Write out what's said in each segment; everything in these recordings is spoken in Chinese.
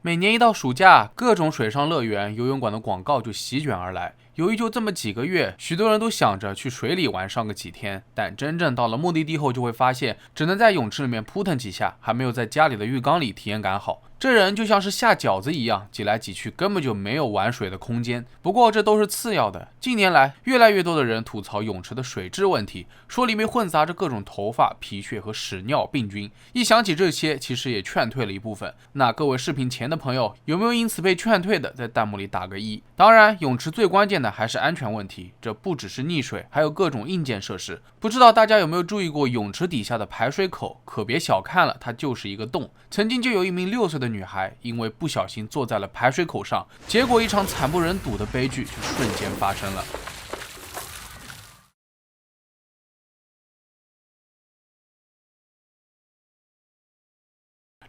每年一到暑假，各种水上乐园、游泳馆的广告就席卷而来。由于就这么几个月，许多人都想着去水里玩上个几天，但真正到了目的地后，就会发现只能在泳池里面扑腾几下，还没有在家里的浴缸里体验感好。这人就像是下饺子一样，挤来挤去，根本就没有玩水的空间。不过这都是次要的。近年来，越来越多的人吐槽泳池的水质问题，说里面混杂着各种头发、皮屑和屎尿病菌。一想起这些，其实也劝退了一部分。那各位视频前的朋友，有没有因此被劝退的？在弹幕里打个1。当然，泳池最关键的还是安全问题，这不只是溺水，还有各种硬件设施。不知道大家有没有注意过泳池底下的排水口？可别小看了，它就是一个洞。曾经就有一名6岁的女孩因为不小心坐在了排水口上，结果一场惨不忍睹的悲剧就瞬间发生了。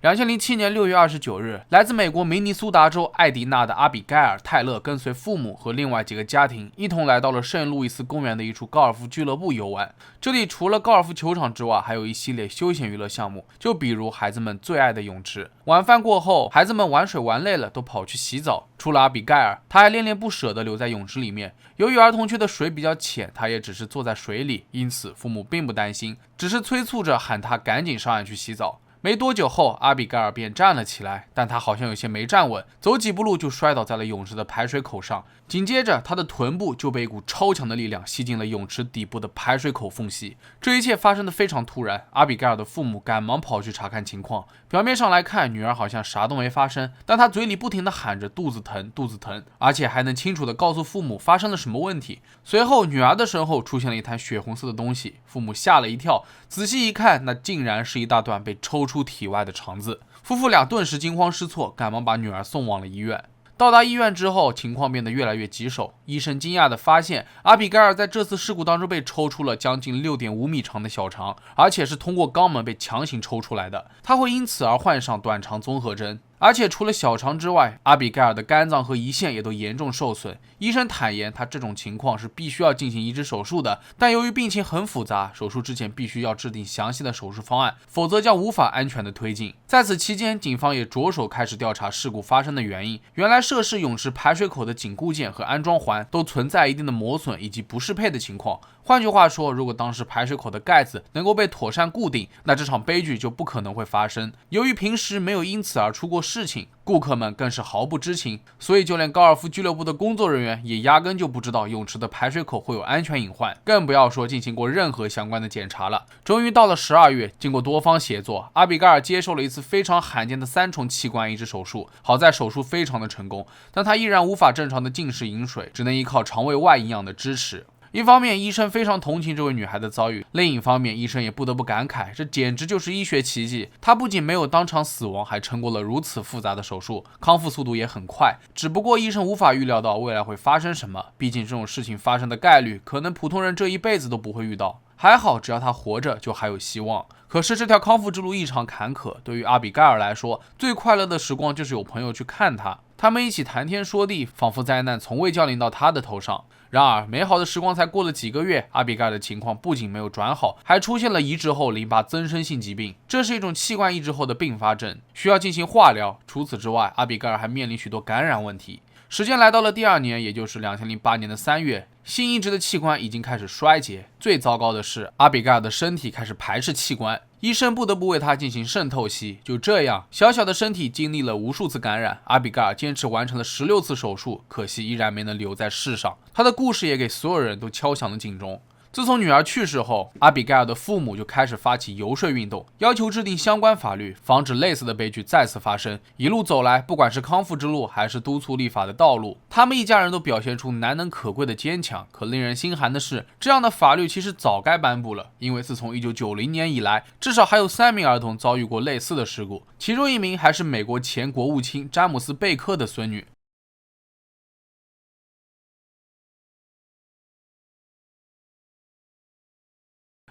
2007年6月29日，来自美国明尼苏达州艾迪纳的阿比盖尔·泰勒跟随父母和另外几个家庭一同来到了圣路易斯公园的一处高尔夫俱乐部游玩。这里除了高尔夫球场之外，还有一系列休闲娱乐项目，就比如孩子们最爱的泳池。晚饭过后，孩子们玩水玩累了，都跑去洗澡。除了阿比盖尔，他还恋恋不舍地留在泳池里面。由于儿童区的水比较浅，他也只是坐在水里，因此父母并不担心，只是催促着喊他赶紧上岸去洗澡。没多久后，阿比盖尔便站了起来，但他好像有些没站稳，走几步路就摔倒在了泳池的排水口上。紧接着，他的臀部就被一股超强的力量吸进了泳池底部的排水口缝隙。这一切发生的非常突然，阿比盖尔的父母赶忙跑去查看情况。表面上来看，女儿好像啥都没发生，但她嘴里不停地喊着肚子疼，肚子疼，而且还能清楚地告诉父母发生了什么问题。随后，女儿的身后出现了一滩血红色的东西，父母吓了一跳，仔细一看，那竟然是一大段被抽出体外的肠子。夫妇俩顿时惊慌失措，赶忙把女儿送往了医院。到达医院之后，情况变得越来越棘手。医生惊讶地发现，阿比盖尔在这次事故当中被抽出了将近6.5米长的小肠，而且是通过肛门被强行抽出来的。他会因此而患上短肠综合征。而且除了小肠之外，阿比盖尔的肝脏和胰腺也都严重受损。医生坦言，他这种情况是必须要进行移植手术的，但由于病情很复杂，手术之前必须要制定详细的手术方案，否则将无法安全的推进。在此期间，警方也着手开始调查事故发生的原因。原来涉事泳池排水口的紧固件和安装环都存在一定的磨损以及不适配的情况。换句话说，如果当时排水口的盖子能够被妥善固定，那这场悲剧就不可能会发生。由于平时没有因此而出过事情，顾客们更是毫不知情，所以就连高尔夫俱乐部的工作人员也压根就不知道泳池的排水口会有安全隐患，更不要说进行过任何相关的检查了。终于到了12月，经过多方协作，阿比盖尔接受了一次非常罕见的3重器官移植手术。好在手术非常的成功，但他依然无法正常的进食饮水，只能依靠肠胃外营养的支持。一方面，医生非常同情这位女孩的遭遇；另一方面，医生也不得不感慨，这简直就是医学奇迹。她不仅没有当场死亡，还撑过了如此复杂的手术，康复速度也很快。只不过医生无法预料到未来会发生什么，毕竟这种事情发生的概率，可能普通人这一辈子都不会遇到。还好，只要他活着，就还有希望。可是这条康复之路异常坎坷，对于阿比盖尔来说，最快乐的时光就是有朋友去看他，他们一起谈天说地，仿佛灾难从未降临到他的头上。然而，美好的时光才过了几个月，阿比盖尔的情况不仅没有转好，还出现了移植后淋巴增生性疾病，这是一种器官移植后的并发症，需要进行化疗。除此之外，阿比盖尔还面临许多感染问题。时间来到了第2年，也就是2008年的3月，新移植的器官已经开始衰竭。最糟糕的是，阿比盖尔的身体开始排斥器官，医生不得不为他进行渗透析。就这样，小小的身体经历了无数次感染，阿比盖尔坚持完成了16次手术，可惜依然没能留在世上。他的故事也给所有人都敲响了警钟。自从女儿去世后，阿比盖尔的父母就开始发起游说运动，要求制定相关法律，防止类似的悲剧再次发生。一路走来，不管是康复之路，还是督促立法的道路，他们一家人都表现出难能可贵的坚强。可令人心寒的是，这样的法律其实早该颁布了，因为自从1990年以来，至少还有3名儿童遭遇过类似的事故，其中1名还是美国前国务卿詹姆斯·贝克的孙女。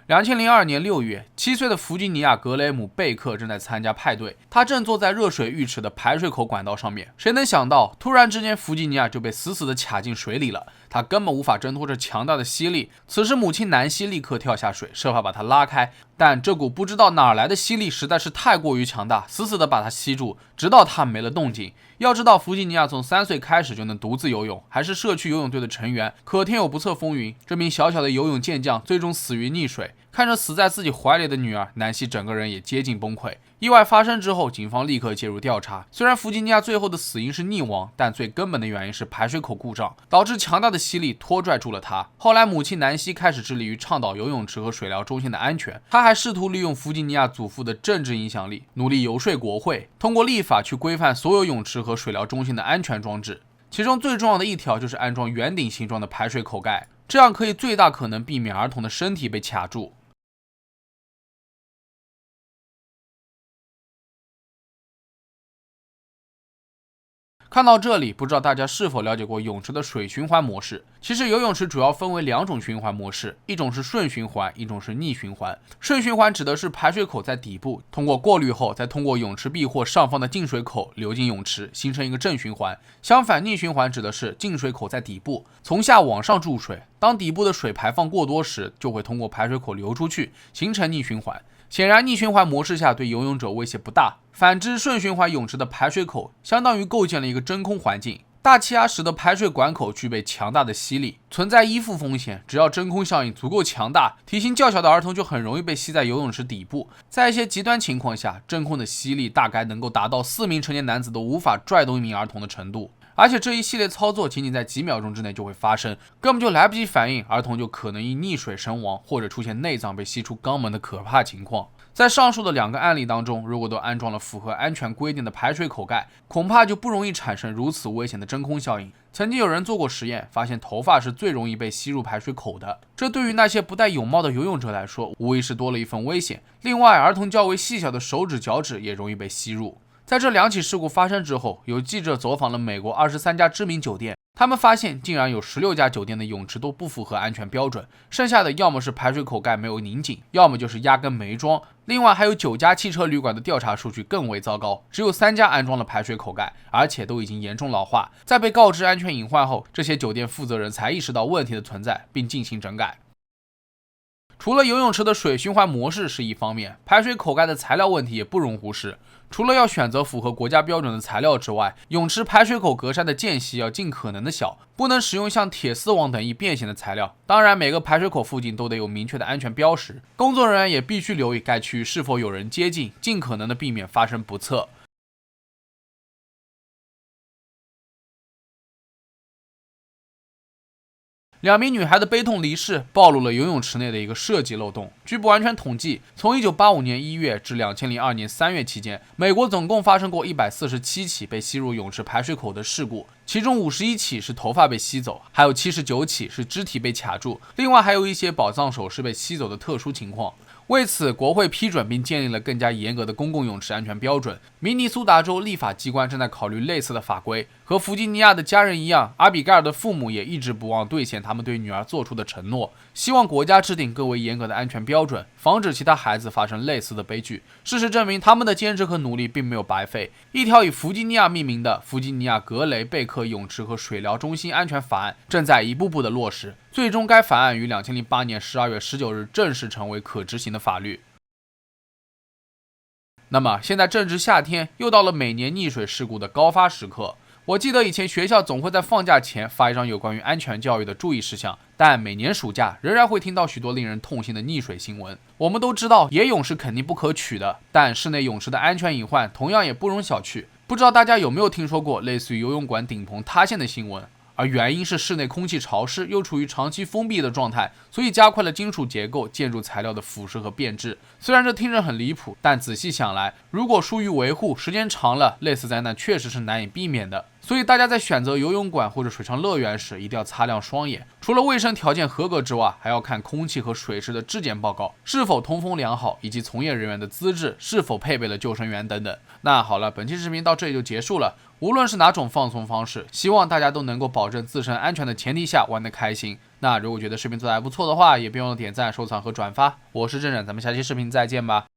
2002年6月，7岁的弗吉尼亚·格雷姆·贝克正在参加派对，他正坐在热水浴池的排水口管道上面。谁能想到，突然之间，弗吉尼亚就被死死地卡进水里了，他根本无法挣脱这强大的吸力。此时，母亲南希立刻跳下水，设法把他拉开。但这股不知道哪来的吸力实在是太过于强大，死死地把他吸住，直到他没了动静。要知道，弗吉尼亚从3岁开始就能独自游泳，还是社区游泳队的成员，可天有不测风云，这名小小的游泳健将最终死于溺水。看着死在自己怀里的女儿，南希整个人也接近崩溃。意外发生之后，警方立刻介入调查。虽然弗吉尼亚最后的死因是溺亡，但最根本的原因是排水口故障，导致强大的吸力拖拽住了他。后来，母亲南希开始致力于倡导游泳池和水疗中心的安全，她还试图利用弗吉尼亚祖父的政治影响力，努力游说国会，通过立法去规范所有泳池和水疗中心的安全装置。其中最重要的一条就是安装圆顶形状的排水口盖，这样可以最大可能避免儿童的身体被卡住。看到这里，不知道大家是否了解过泳池的水循环模式？其实游泳池主要分为2种循环模式，一种是顺循环，一种是逆循环。顺循环指的是排水口在底部，通过过滤后，再通过泳池壁或上方的进水口流进泳池，形成一个正循环。相反，逆循环指的是进水口在底部，从下往上注水，当底部的水排放过多时，就会通过排水口流出去，形成逆循环。显然，逆循环模式下对游泳者威胁不大。反之，顺循环泳池的排水口相当于构建了一个真空环境，大气压使得排水管口具备强大的吸力，存在依附风险。只要真空效应足够强大，体型较小的儿童就很容易被吸在游泳池底部。在一些极端情况下，真空的吸力大概能够达到4名成年男子都无法拽动一名儿童的程度。而且这一系列操作仅仅在几秒钟之内就会发生，根本就来不及反应，儿童就可能因溺水身亡，或者出现内脏被吸出肛门的可怕情况。在上述的2个案例当中，如果都安装了符合安全规定的排水口盖，恐怕就不容易产生如此危险的真空效应。曾经有人做过实验，发现头发是最容易被吸入排水口的，这对于那些不戴泳帽的游泳者来说，无疑是多了一份危险。另外，儿童较为细小的手指、脚趾也容易被吸入。在这2起事故发生之后，有记者走访了美国23家知名酒店，他们发现竟然有16家酒店的泳池都不符合安全标准，剩下的要么是排水口盖没有拧紧，要么就是压根没装。另外还有9家汽车旅馆的调查数据更为糟糕，只有3家安装了排水口盖，而且都已经严重老化。在被告知安全隐患后，这些酒店负责人才意识到问题的存在，并进行整改。除了游泳池的水循环模式是一方面，排水口盖的材料问题也不容忽视。除了要选择符合国家标准的材料之外，泳池排水口格栅的间隙要尽可能的小，不能使用像铁丝网等易变形的材料。当然，每个排水口附近都得有明确的安全标识，工作人员也必须留意该区域是否有人接近，尽可能的避免发生不测。2名女孩的悲痛离世暴露了游泳池内的一个设计漏洞。据不完全统计，从1985年1月至2002年3月期间，美国总共发生过147起被吸入泳池排水口的事故，其中51起是头发被吸走，还有79起是肢体被卡住，另外还有一些宝藏首饰被吸走的特殊情况。为此，国会批准并建立了更加严格的公共泳池安全标准。明尼苏达州立法机关正在考虑类似的法规。和弗吉尼亚的家人一样，阿比盖尔的父母也一直不忘兑现他们对女儿做出的承诺，希望国家制定更为严格的安全标准，防止其他孩子发生类似的悲剧。事实证明，他们的坚持和努力并没有白费。一条以弗吉尼亚命名的弗吉尼亚格雷贝克泳池和水疗中心安全法案正在一步步的落实，最终该法案于2008年12月19日正式成为可执行的法律。那么现在正值夏天，又到了每年溺水事故的高发时刻。我记得以前学校总会在放假前发一张有关于安全教育的注意事项，但每年暑假仍然会听到许多令人痛心的溺水新闻。我们都知道野泳是肯定不可取的，但室内泳池的安全隐患同样也不容小觑。不知道大家有没有听说过类似于游泳馆顶棚塌陷的新闻？而原因是室内空气潮湿，又处于长期封闭的状态，所以加快了金属结构、建筑材料的腐蚀和变质。虽然这听着很离谱，但仔细想来，如果疏于维护，时间长了，类似灾难确实是难以避免的。所以大家在选择游泳馆或者水上乐园时，一定要擦亮双眼。除了卫生条件合格之外，还要看空气和水质的质检报告是否通风良好，以及从业人员的资质是否配备了救生员等等。那好了，本期视频到这里就结束了。无论是哪种放松方式，希望大家都能够保证自身安全的前提下玩得开心。那如果觉得视频做得还不错的话，也别忘了点赞、收藏和转发。我是郑冉，咱们下期视频再见吧。